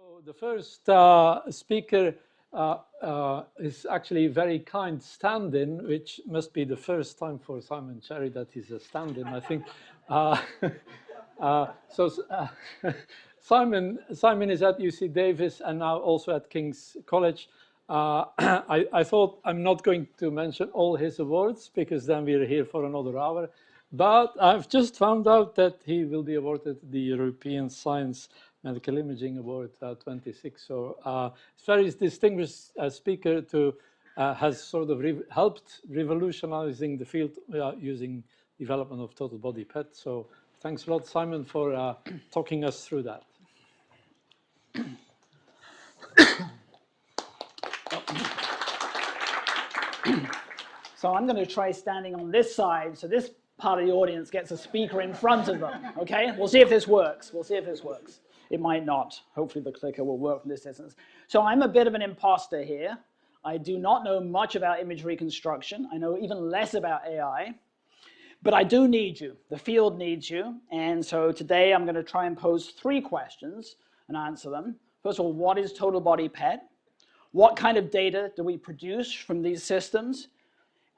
So the first speaker is actually a very kind stand-in, which must be the first time for Simon Cherry that he's a stand-in, I think. Simon is at UC Davis and now also at King's College. I thought I'm not going to mention all his awards because then we're here for another hour. But I've just found out that he will be awarded the European Science Medical Imaging Award 26. So it's a very distinguished speaker to has sort of helped revolutionizing the field using development of total body PET. So thanks a lot, Simon, for talking us through that. So I'm going to try standing on this side, so this part of the audience gets a speaker in front of them, okay? We'll see if this works. We'll see if this works. It might not. Hopefully the clicker will work from this distance. So I'm a bit of an imposter here. I do not know much about image reconstruction. I know even less about AI. But I do need you. The field needs you. And so today I'm going to try and pose 3 questions and answer them. First of all, what is total body PET? What kind of data do we produce from these systems?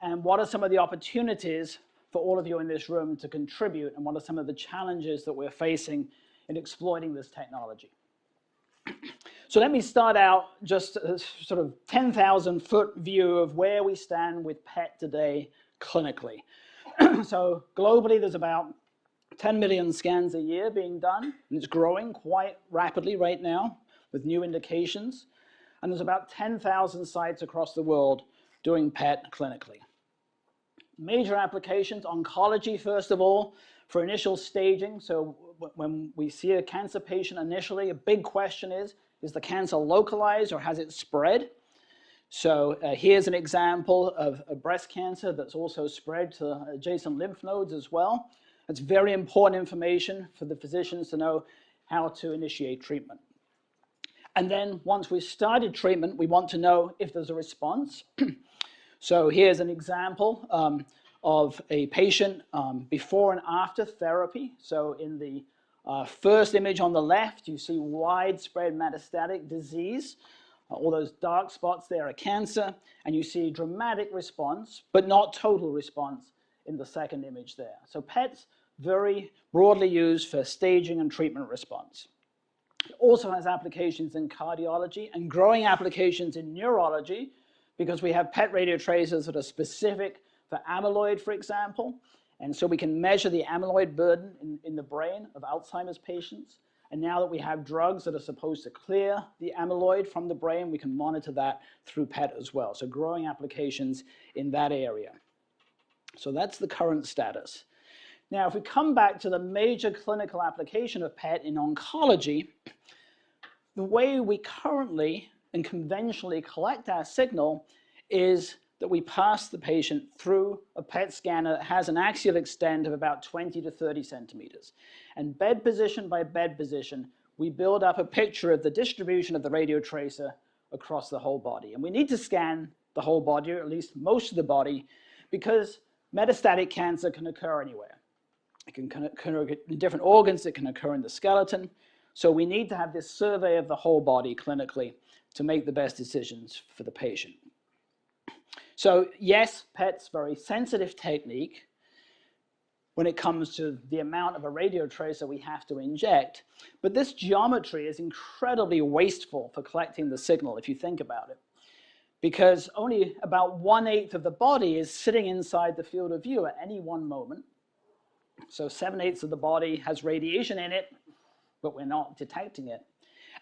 And what are some of the opportunities for all of you in this room to contribute? And what are some of the challenges that we're facing in exploiting this technology? So let me start out just a sort of 10,000-foot view of where we stand with PET today clinically. So globally, there's about 10 million scans a year being done, and it's growing quite rapidly right now with new indications. And there's about 10,000 sites across the world doing PET clinically. Major applications, oncology, first of all, for initial staging. So when we see a cancer patient initially, a big question is the cancer localized or has it spread? So here's an example of a breast cancer that's also spread to adjacent lymph nodes as well. It's very important information for the physicians to know how to initiate treatment. And then once we've started treatment, we want to know if there's a response. So here's an example of a patient before and after therapy. So in the first image on the left, you see widespread metastatic disease. All those dark spots there are cancer. And you see dramatic response, but not total response in the second image there. So PET's very broadly used for staging and treatment response. It also has applications in cardiology and growing applications in neurology, because we have PET radiotracers that are specific for amyloid, for example. And so we can measure the amyloid burden in the brain of Alzheimer's patients. And now that we have drugs that are supposed to clear the amyloid from the brain, we can monitor that through PET as well. So growing applications in that area. So that's the current status. Now, if we come back to the major clinical application of PET in oncology, the way we currently and conventionally collect our signal is that we pass the patient through a PET scanner that has an axial extent of about 20 to 30 centimeters. And bed position by bed position, we build up a picture of the distribution of the radio tracer across the whole body. And we need to scan the whole body, or at least most of the body, because metastatic cancer can occur anywhere. It can occur in different organs. It can occur in the skeleton. So we need to have this survey of the whole body clinically to make the best decisions for the patient. So yes, PET's a very sensitive technique when it comes to the amount of a radio tracer we have to inject. But this geometry is incredibly wasteful for collecting the signal, if you think about it, because only about 1/8 of the body is sitting inside the field of view at any one moment. So 7/8 of the body has radiation in it, but we're not detecting it.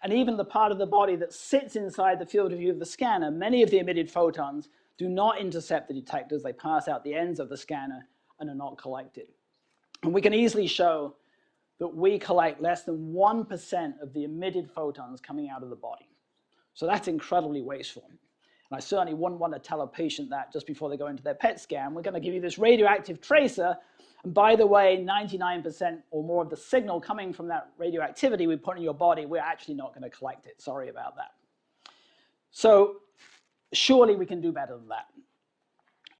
And even the part of the body that sits inside the field of view of the scanner, many of the emitted photons do not intercept the detectors. They pass out the ends of the scanner and are not collected. And we can easily show that we collect less than 1% of the emitted photons coming out of the body. So that's incredibly wasteful. And I certainly wouldn't want to tell a patient that just before they go into their PET scan. We're going to give you this radioactive tracer. And by the way, 99% or more of the signal coming from that radioactivity we put in your body, we're actually not going to collect it. Sorry about that. So surely we can do better than that.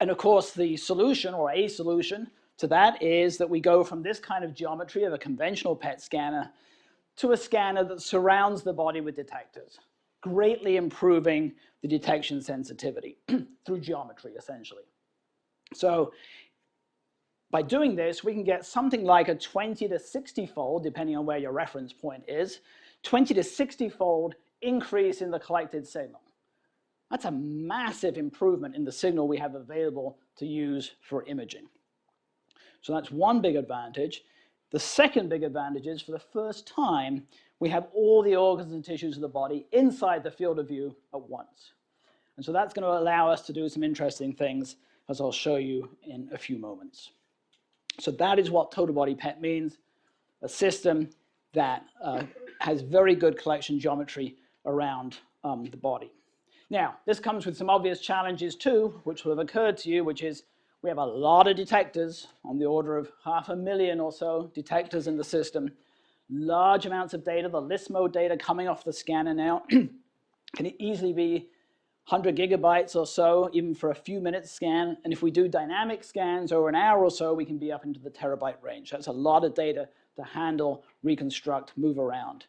And of course, the solution, or a solution to that, is that we go from this kind of geometry of a conventional PET scanner to a scanner that surrounds the body with detectors, greatly improving the detection sensitivity through geometry, essentially. So by doing this, we can get something like a 20 to 60-fold, depending on where your reference point is, 20 to 60-fold increase in the collected signal. That's a massive improvement in the signal we have available to use for imaging. So that's one big advantage. The second big advantage is, for the first time, we have all the organs and tissues of the body inside the field of view at once. And so that's going to allow us to do some interesting things, as I'll show you in a few moments. So that is what total body PET means, a system that has very good collection geometry around the body. Now, this comes with some obvious challenges too, which will have occurred to you, which is we have a lot of detectors, on the order of 500,000 or so detectors in the system, large amounts of data, the list mode data coming off the scanner now can easily be 100 gigabytes or so, even for a few minutes scan. And if we do dynamic scans over an hour or so, we can be up into the terabyte range. That's a lot of data to handle, reconstruct, move around.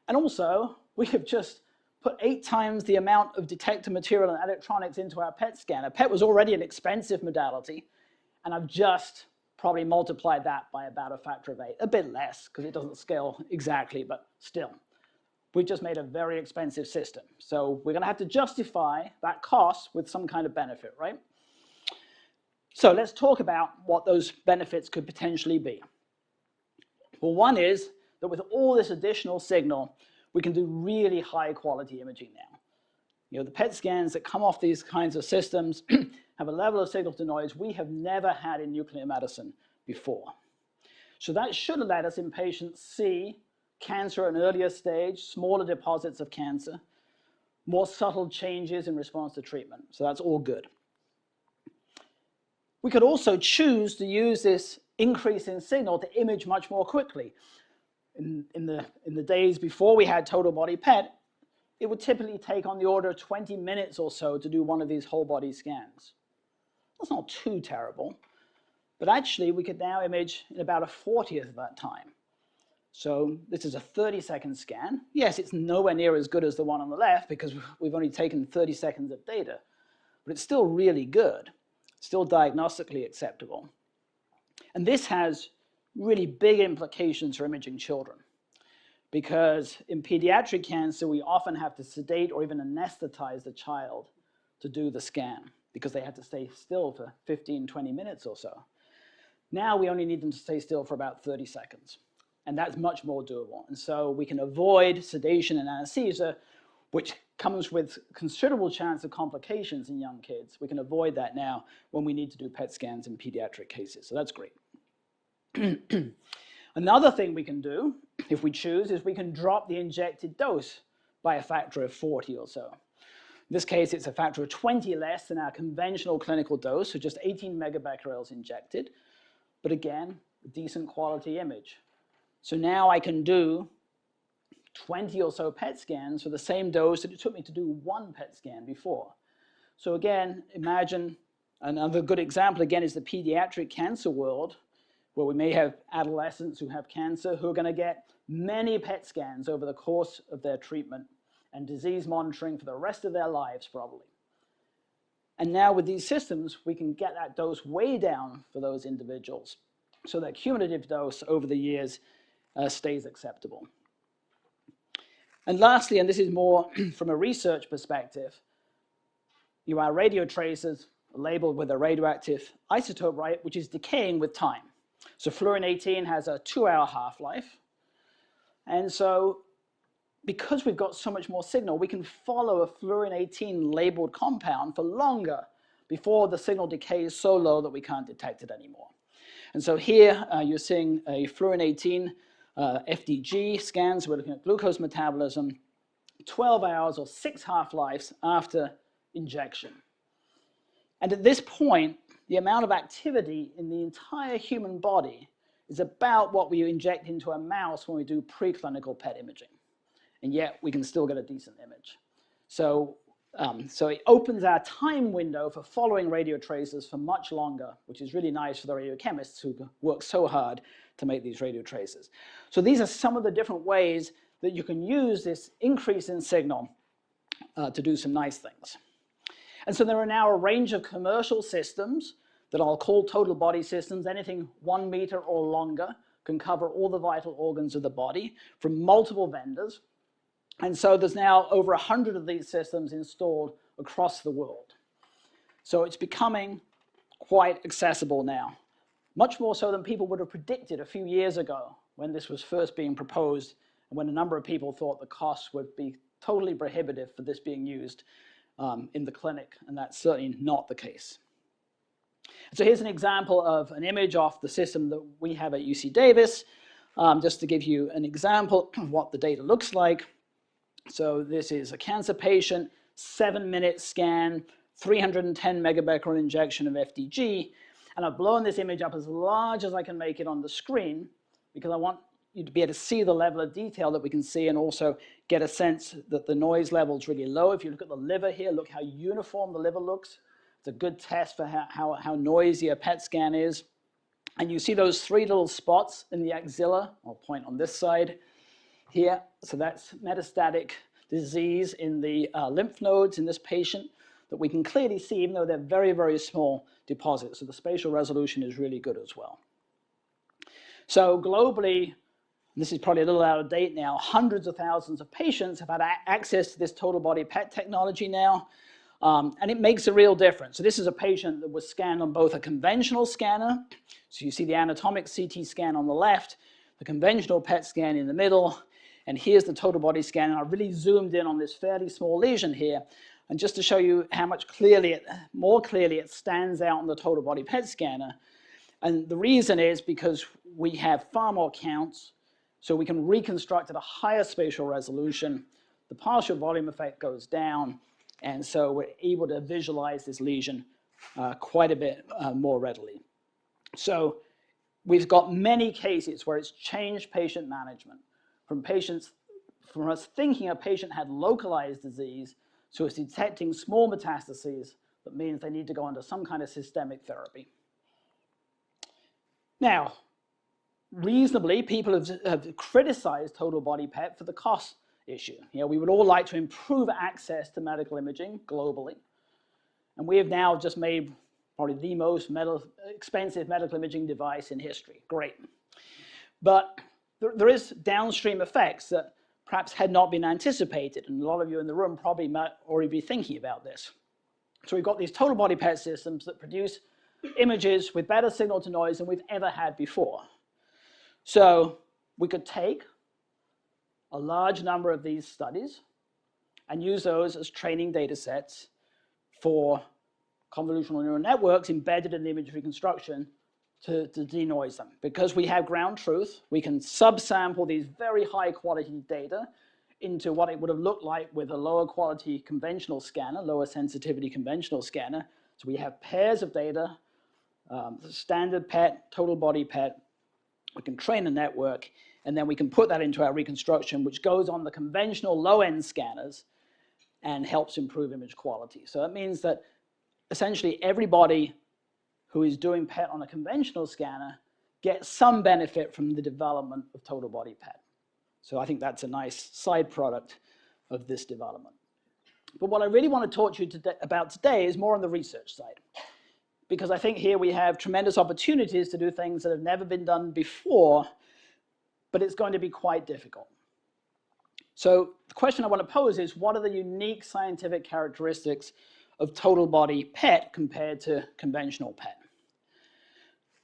And also, we have just put 8 times the amount of detector material and electronics into our PET scanner. PET was already an expensive modality, and I've just probably multiplied that by about a factor of 8, a bit less, because it doesn't scale exactly, but still. We've just made a very expensive system. So we're going to have to justify that cost with some kind of benefit, right? So let's talk about what those benefits could potentially be. Well, one is that with all this additional signal, we can do really high quality imaging now. You know, the PET scans that come off these kinds of systems have a level of signal to noise we have never had in nuclear medicine before. So that should let us in patients see cancer at an earlier stage, smaller deposits of cancer, more subtle changes in response to treatment. So that's all good. We could also choose to use this increase in signal to image much more quickly. In the days before we had total body PET, it would typically take on the order of 20 minutes or so to do one of these whole body scans. That's not too terrible, but actually we could now image in about a 40th of that time. So this is a 30-second scan. Yes, it's nowhere near as good as the one on the left because we've only taken 30 seconds of data, but it's still really good, still diagnostically acceptable. And this has really big implications for imaging children, because in pediatric cancer, we often have to sedate or even anesthetize the child to do the scan because they have to stay still for 15, 20 minutes or so. Now we only need them to stay still for about 30 seconds, and that's much more doable. And so we can avoid sedation and anesthesia, which comes with considerable chance of complications in young kids. We can avoid that now when we need to do PET scans in pediatric cases, so that's great. Another thing we can do, if we choose, is we can drop the injected dose by a factor of 40 or so. In this case, it's a factor of 20 less than our conventional clinical dose, so just 18 megabecquerels injected, but again, a decent quality image. So now I can do 20 or so PET scans for the same dose that it took me to do one PET scan before. So again, imagine another good example, again, is the pediatric cancer world, where we may have adolescents who have cancer who are going to get many PET scans over the course of their treatment and disease monitoring for the rest of their lives, probably. And now with these systems, we can get that dose way down for those individuals so that cumulative dose over the years stays acceptable. And lastly, and this is more from a research perspective, our radio tracers are labeled with a radioactive isotope, right, which is decaying with time. So fluorine-18 has a 2-hour half-life. And so because we've got so much more signal, we can follow a fluorine-18 labeled compound for longer before the signal decays so low that we can't detect it anymore. And so here you're seeing a fluorine-18 FDG scans. We're looking at glucose metabolism, 12 hours or 6 half-lives after injection. And at this point, the amount of activity in the entire human body is about what we inject into a mouse when we do preclinical PET imaging. And yet we can still get a decent image. So So it opens our time window for following radio tracers for much longer, which is really nice for the radiochemists who work so hard to make these radio tracers. So these are some of the different ways that you can use this increase in signal to do some nice things. And so there are now a range of commercial systems that I'll call total body systems. Anything 1 meter or longer can cover all the vital organs of the body from multiple vendors. And so there's now over 100 of these systems installed across the world. So it's becoming quite accessible now, much more so than people would have predicted a few years ago when this was first being proposed and when a number of people thought the costs would be totally prohibitive for this being used in the clinic, and that's certainly not the case. So here's an example of an image off the system that we have at UC Davis, just to give you an example of what the data looks like. So this is a cancer patient, 7-minute scan, 310 megabecquerel injection of FDG, and I've blown this image up as large as I can make it on the screen because I want you to be able to see the level of detail that we can see and also get a sense that the noise level is really low. If you look at the liver here, look how uniform the liver looks. It's a good test for how noisy a PET scan is. And you see those 3 little spots in the axilla. I'll point on this side here. So that's metastatic disease in the lymph nodes in this patient that we can clearly see, even though they're very, very small deposits. So the spatial resolution is really good as well. So globally, this is probably a little out of date now, hundreds of thousands of patients have had access to this total body PET technology now, and it makes a real difference. So this is a patient that was scanned on both a conventional scanner, so you see the anatomic CT scan on the left, the conventional PET scan in the middle, and here's the total body scan, and I really zoomed in on this fairly small lesion here, and just to show you how much more clearly it stands out on the total body PET scanner. And the reason is because we have far more counts, so we can reconstruct at a higher spatial resolution. The partial volume effect goes down, and so we're able to visualize this lesion quite a bit more readily. So we've got many cases where it's changed patient management from us thinking a patient had localized disease to us detecting small metastases that means they need to go under some kind of systemic therapy. Now, reasonably, people have criticized total body PET for the cost issue. You know, we would all like to improve access to medical imaging globally. And we have now just made probably the most expensive medical imaging device in history. Great. But there is downstream effects that perhaps had not been anticipated. And a lot of you in the room probably might already be thinking about this. So we've got these total body PET systems that produce images with better signal to noise than we've ever had before. So we could take a large number of these studies and use those as training data sets for convolutional neural networks embedded in the image reconstruction to denoise them. Because we have ground truth, we can subsample these very high quality data into what it would have looked like with a lower quality conventional scanner, lower sensitivity conventional scanner. So we have pairs of data, standard PET, total body PET. We can train a network, and then we can put that into our reconstruction, which goes on the conventional low-end scanners and helps improve image quality. So that means that essentially everybody who is doing PET on a conventional scanner gets some benefit from the development of total body PET. So I think that's a nice side product of this development. But what I really want to talk to you about today is more on the research side, because I think here we have tremendous opportunities to do things that have never been done before, but it's going to be quite difficult. So the question I want to pose is, what are the unique scientific characteristics of total body PET compared to conventional PET?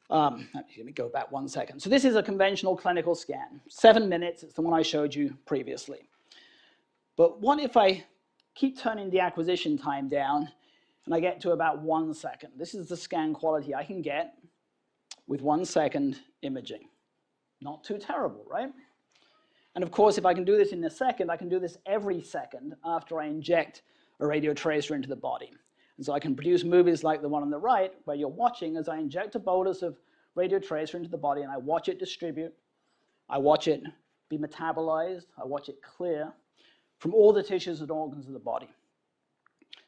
Let me go back 1 second. So this is a conventional clinical scan, 7 minutes. It's the one I showed you previously. But what if I keep turning the acquisition time down and I get to about 1 second? This is the scan quality I can get with 1 second imaging. Not too terrible, right? And of course, if I can do this in a second, I can do this every second after I inject a radio tracer into the body. And so I can produce movies like the one on the right, where you're watching as I inject a bolus of radio tracer into the body and I watch it distribute. I watch it be metabolized. I watch it clear from all the tissues and organs of the body.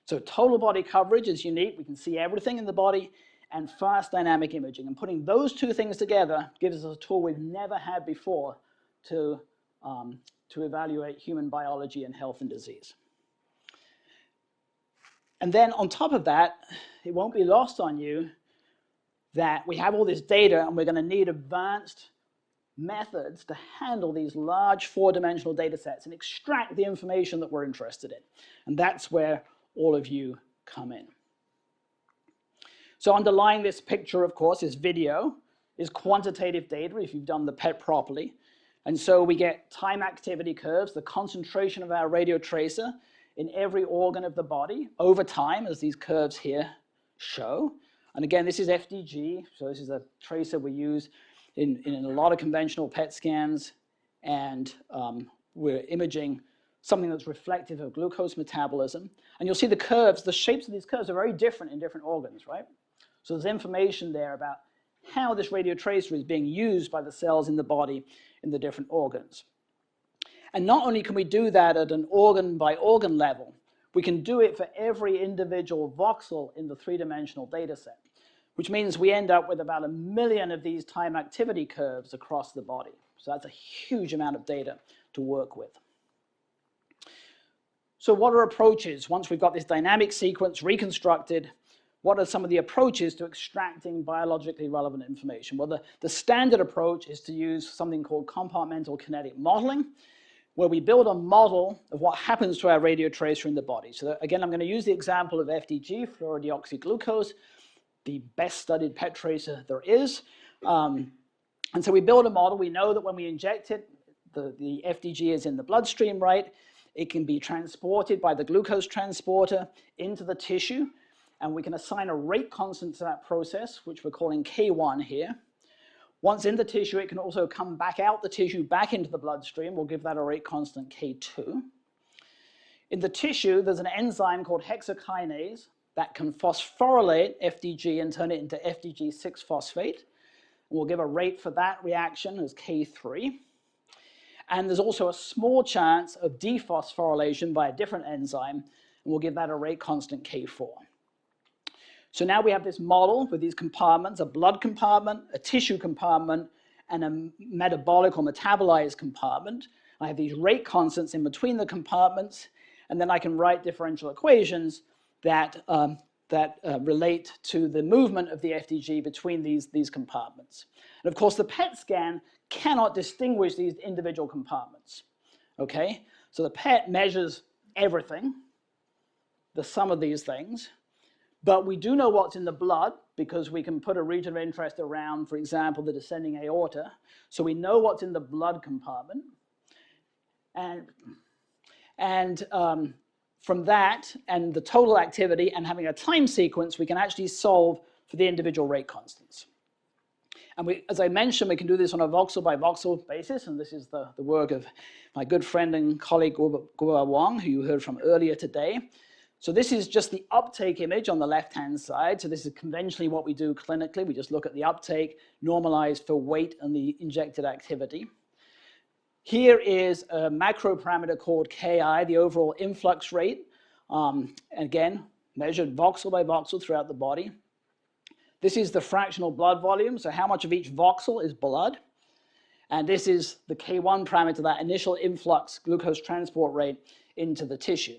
So total body coverage is unique. We can see everything in the body, and fast dynamic imaging. And putting those two things together gives us a tool we've never had before to evaluate human biology and health and disease. And then on top of that, it won't be lost on you that we have all this data and we're going to need advanced methods to handle these large four-dimensional data sets and extract the information that we're interested in. And that's where all of you come in. So underlying this picture, of course, is video, is quantitative data if you've done the PET properly. And so we get time activity curves, the concentration of our radio tracer in every organ of the body over time, as these curves here show. And again, this is FDG, so this is a tracer we use in a lot of conventional PET scans, and we're imaging something that's reflective of glucose metabolism. And you'll see the curves, the shapes of these curves are very different in different organs, right? So there's information there about how this radio tracer is being used by the cells in the body in the different organs. And not only can we do that at an organ by organ level, we can do it for every individual voxel in the three-dimensional data set, which means we end up with about 1 million of these time activity curves across the body. So that's a huge amount of data to work with. So what are approaches? Once we've got this dynamic sequence reconstructed, what are some of the approaches to extracting biologically relevant information? Well, the standard approach is to use something called compartmental kinetic modeling, where we build a model of what happens to our radio tracer in the body. So again, I'm going to use the example of FDG, fluorodeoxyglucose, the best studied PET tracer there is. And so we build a model. We know that when we inject it, the FDG is in the bloodstream, right? It can be transported by the glucose transporter into the tissue, and we can assign a rate constant to that process, which we're calling K1 here. Once in the tissue, it can also come back out the tissue, back into the bloodstream. We'll give that a rate constant K2. In the tissue, there's an enzyme called hexokinase that can phosphorylate FDG and turn it into FDG6-phosphate. We'll give a rate for that reaction as K3. And there's also a small chance of dephosphorylation by a different enzyme, and we'll give that a rate constant K4. So now we have this model with these compartments, a blood compartment, a tissue compartment, and a metabolic or metabolized compartment. I have these rate constants in between the compartments, and then I can write differential equations that relate to the movement of the FDG between these compartments. And of course, the PET scan cannot distinguish these individual compartments, okay? So the PET measures everything, the sum of these things, but we do know what's in the blood because we can put a region of interest around, for example, the descending aorta. So we know what's in the blood compartment. And from that and the total activity and having a time sequence, we can actually solve for the individual rate constants. And as I mentioned, we can do this on a voxel by voxel basis, and this is the work of my good friend and colleague Guo Wang, who you heard from earlier today. So this is just the uptake image on the left-hand side. So this is conventionally what we do clinically. We just look at the uptake, normalized for weight and the injected activity. Here is a macro parameter called Ki, the overall influx rate. Again, measured voxel by voxel throughout the body. This is the fractional blood volume, so how much of each voxel is blood. And this is the K1 parameter, that initial influx glucose transport rate into the tissue.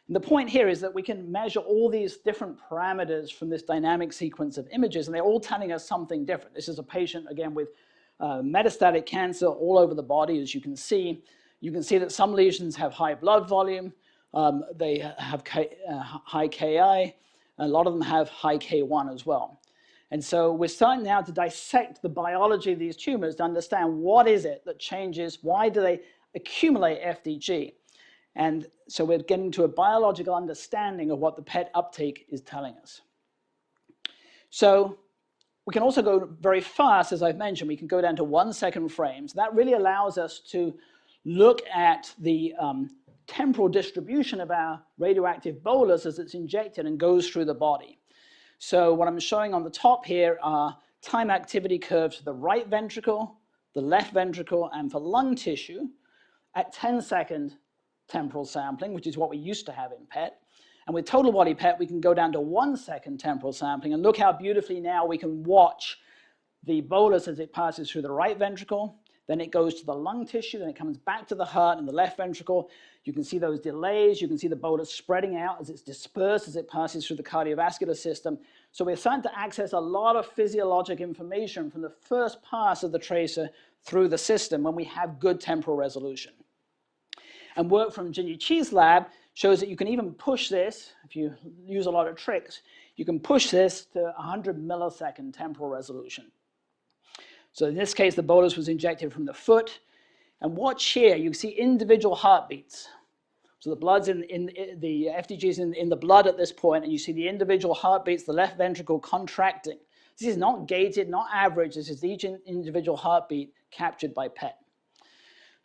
And the point here is that we can measure all these different parameters from this dynamic sequence of images, and they're all telling us something different. This is a patient, again, with metastatic cancer all over the body, as you can see. You can see that some lesions have high blood volume, they have high Ki, a lot of them have high K1 as well. And so we're starting now to dissect the biology of these tumors to understand what is it that changes, why do they accumulate FDG? And so we're getting to a biological understanding of what the PET uptake is telling us. So we can also go very fast, as I've mentioned. We can go down to 1 second frames. That really allows us to look at the temporal distribution of our radioactive bolus as it's injected and goes through the body. So what I'm showing on the top here are time activity curves for the right ventricle, the left ventricle, and for lung tissue at 10-second temporal sampling, which is what we used to have in PET. And with total body PET, we can go down to 1 second temporal sampling, and look how beautifully now we can watch the bolus as it passes through the right ventricle, then it goes to the lung tissue, then it comes back to the heart in the left ventricle. You can see those delays, you can see the bolus spreading out as it's dispersed as it passes through the cardiovascular system. So we're starting to access a lot of physiologic information from the first pass of the tracer through the system when we have good temporal resolution. And work from Jinyu Chi's lab shows that you can even push this, if you use a lot of tricks, you can push this to 100 millisecond temporal resolution. So in this case, the bolus was injected from the foot. And watch here, you see individual heartbeats. So the blood's the FDG is in the blood at this point, and you see the individual heartbeats, the left ventricle contracting. This is not gated, not average. This is each individual heartbeat captured by PET.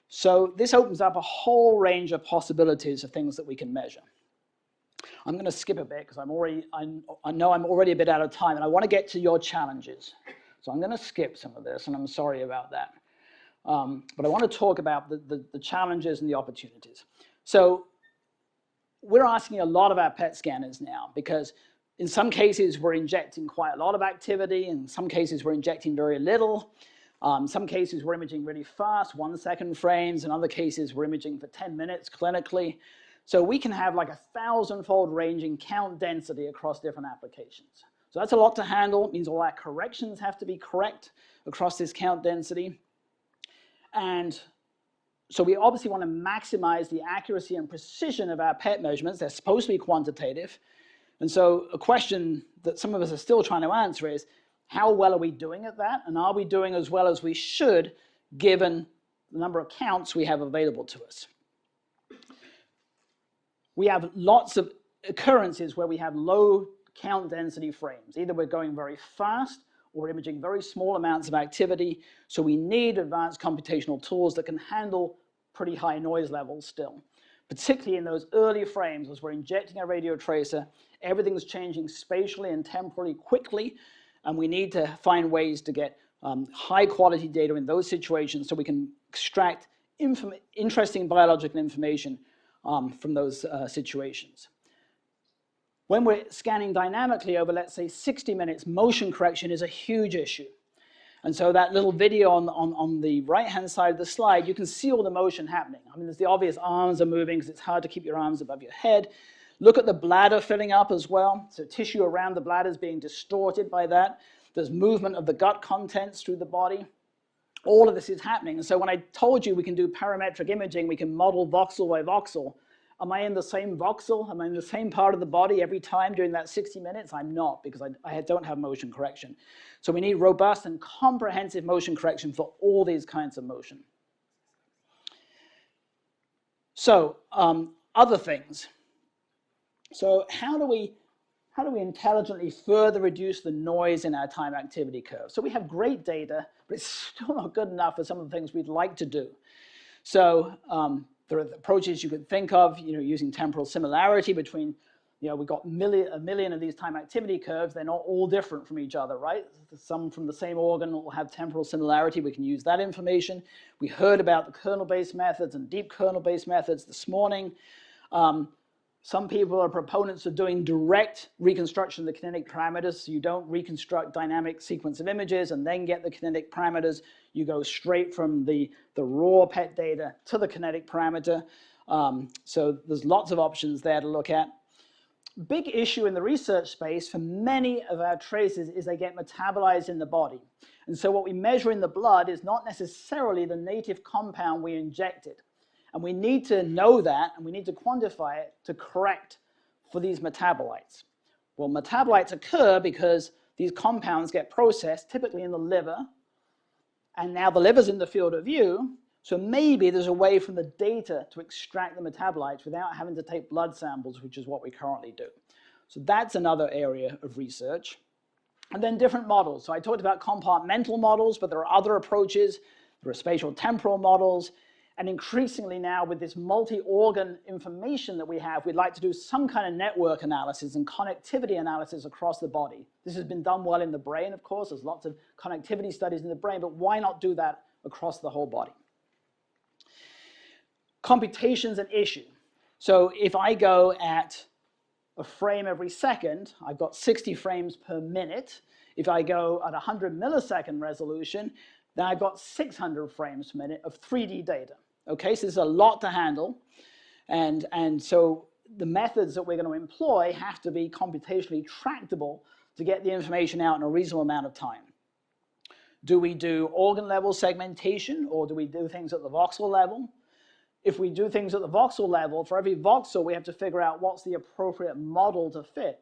So this opens up a whole range of possibilities of things that we can measure. I'm going to skip a bit because I know I'm already a bit out of time, and I want to get to your challenges. So I'm going to skip some of this, and I'm sorry about that. But I want to talk about the challenges and the opportunities. So we're asking a lot of our PET scanners now, because in some cases we're injecting quite a lot of activity, in some cases we're injecting very little. Some cases we're imaging really fast, 1 second frames. In other cases we're imaging for 10 minutes clinically. So we can have like 1,000-fold range in count density across different applications. So that's a lot to handle. It means all our corrections have to be correct across this count density. And so we obviously want to maximize the accuracy and precision of our PET measurements. They're supposed to be quantitative. And so a question that some of us are still trying to answer is, how well are we doing at that? And are we doing as well as we should, given the number of counts we have available to us? We have lots of occurrences where we have low count density frames. Either we're going very fast or we're imaging very small amounts of activity. So we need advanced computational tools that can handle pretty high noise levels still, particularly in those early frames as we're injecting a radio tracer. Everything's changing spatially and temporally quickly, and we need to find ways to get high quality data in those situations so we can extract interesting biological information from those situations. When we're scanning dynamically over, let's say, 60 minutes, motion correction is a huge issue. And so that little video on the right-hand side of the slide, you can see all the motion happening. I mean, there's the obvious arms are moving because it's hard to keep your arms above your head. Look at the bladder filling up as well. So tissue around the bladder is being distorted by that. There's movement of the gut contents through the body. All of this is happening. And so when I told you we can do parametric imaging, we can model voxel by voxel. Am I in the same voxel? Am I in the same part of the body every time during that 60 minutes? I'm not, because I don't have motion correction. So we need robust and comprehensive motion correction for all these kinds of motion. So other things. So how do we intelligently further reduce the noise in our time activity curve? So we have great data, but it's still not good enough for some of the things we'd like to do. So there are approaches you could think of, using temporal similarity between, we've got a million of these time activity curves. They're not all different from each other, right? Some from the same organ will have temporal similarity. We can use that information. We heard about the kernel-based methods and deep kernel-based methods this morning. Some people are proponents of doing direct reconstruction of the kinetic parameters. So you don't reconstruct dynamic sequence of images and then get the kinetic parameters. You go straight from the raw PET data to the kinetic parameter. So there's lots of options there to look at. Big issue in the research space for many of our traces is they get metabolized in the body. And so what we measure in the blood is not necessarily the native compound we injected. And we need to know that, and we need to quantify it to correct for these metabolites. Well, metabolites occur because these compounds get processed, typically in the liver, and now the liver's in the field of view, so maybe there's a way from the data to extract the metabolites without having to take blood samples, which is what we currently do. So that's another area of research. And then different models. So I talked about compartmental models, but there are other approaches. There are spatial temporal models. And increasingly now, with this multi-organ information that we have, we'd like to do some kind of network analysis and connectivity analysis across the body. This has been done well in the brain, of course. There's lots of connectivity studies in the brain, but why not do that across the whole body? Computation's an issue. So if I go at a frame every second, I've got 60 frames per minute. If I go at 100 millisecond resolution, then I've got 600 frames per minute of 3D data. Okay, so there's a lot to handle. And so the methods that we're going to employ have to be computationally tractable to get the information out in a reasonable amount of time. Do we do organ level segmentation, or do we do things at the voxel level? If we do things at the voxel level, for every voxel, we have to figure out what's the appropriate model to fit.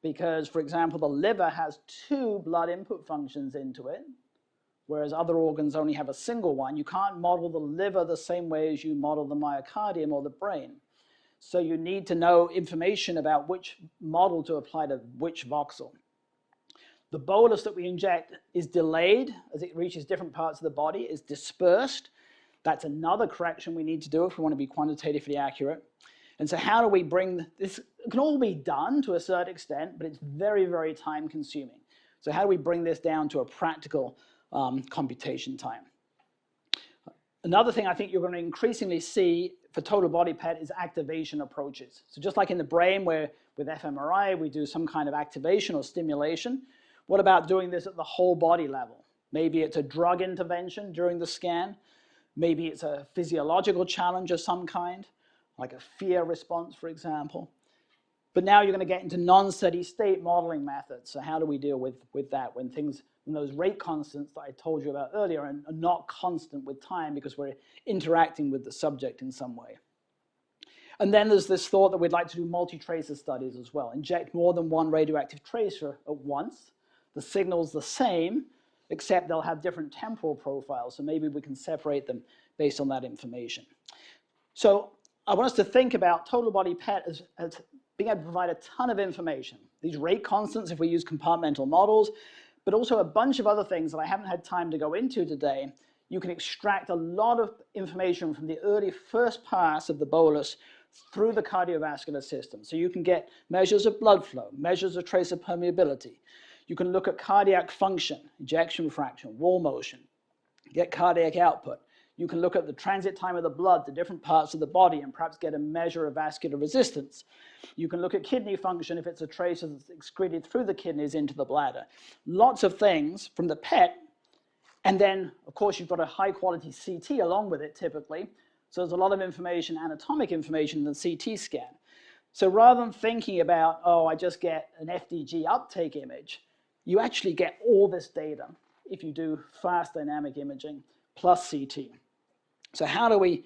Because, for example, the liver has 2 blood input functions into it, whereas other organs only have a single one. You can't model the liver the same way as you model the myocardium or the brain. So you need to know information about which model to apply to which voxel. The bolus that we inject is delayed as it reaches different parts of the body, is dispersed. That's another correction we need to do if we want to be quantitatively accurate. And so how do we bring this? It can all be done to a certain extent, but it's very, very time consuming. So how do we bring this down to a practical computation time? Another thing I think you're going to increasingly see for total body PET is activation approaches. So just like in the brain where with fMRI we do some kind of activation or stimulation, what about doing this at the whole body level? Maybe it's a drug intervention during the scan. Maybe it's a physiological challenge of some kind, like a fear response, for example. But now you're going to get into non-steady state modeling methods. So how do we deal with that when those rate constants that I told you about earlier are not constant with time because we're interacting with the subject in some way? And then there's this thought that we'd like to do multi-tracer studies as well. Inject more than one radioactive tracer at once. The signal's the same, except they'll have different temporal profiles. So maybe we can separate them based on that information. So I want us to think about total body PET as being able to provide a ton of information. These rate constants if we use compartmental models, but also a bunch of other things that I haven't had time to go into today. You can extract a lot of information from the early first pass of the bolus through the cardiovascular system. So you can get measures of blood flow, measures of tracer permeability. You can look at cardiac function, ejection fraction, wall motion, get cardiac output. You can look at the transit time of the blood to different parts of the body and perhaps get a measure of vascular resistance. You can look at kidney function if it's a tracer that's excreted through the kidneys into the bladder. Lots of things from the PET. And then, of course, you've got a high-quality CT along with it, typically. So there's a lot of information, anatomic information, in the CT scan. So rather than thinking about, oh, I just get an FDG uptake image, you actually get all this data if you do fast dynamic imaging plus CT. So how do we,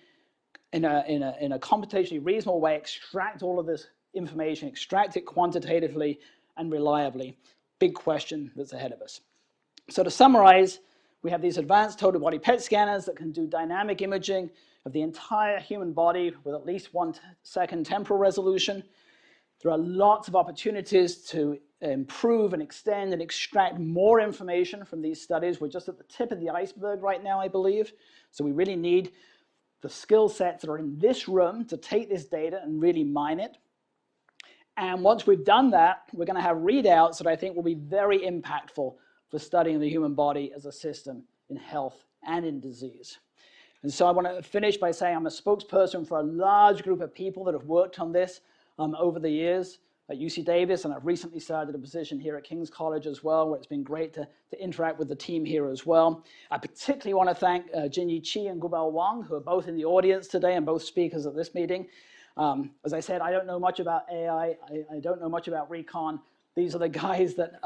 in a computationally reasonable way, extract all of this information, extract it quantitatively and reliably? Big question that's ahead of us. So to summarize, we have these advanced total body PET scanners that can do dynamic imaging of the entire human body with at least 1 second temporal resolution. There are lots of opportunities to improve and extend and extract more information from these studies. We're just at the tip of the iceberg right now, I believe. So we really need the skill sets that are in this room to take this data and really mine it. And once we've done that, we're going to have readouts that I think will be very impactful for studying the human body as a system in health and in disease. And so I want to finish by saying I'm a spokesperson for a large group of people that have worked on this over the years at UC Davis, and I've recently started a position here at King's College as well, where it's been great to interact with the team here as well. I particularly want to thank Jinyi Qi and Gubao Wang, who are both in the audience today and both speakers at this meeting. As I said, I don't know much about AI. I don't know much about recon. These are the guys that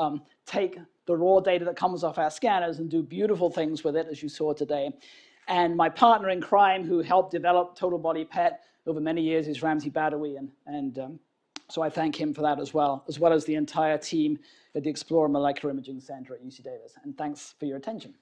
take the raw data that comes off our scanners and do beautiful things with it, as you saw today. And my partner in crime, who helped develop total body PET over many years, is Ramzi Badawi, and so I thank him for that as well as the entire team at the Explorer Molecular Imaging Center at UC Davis. And thanks for your attention.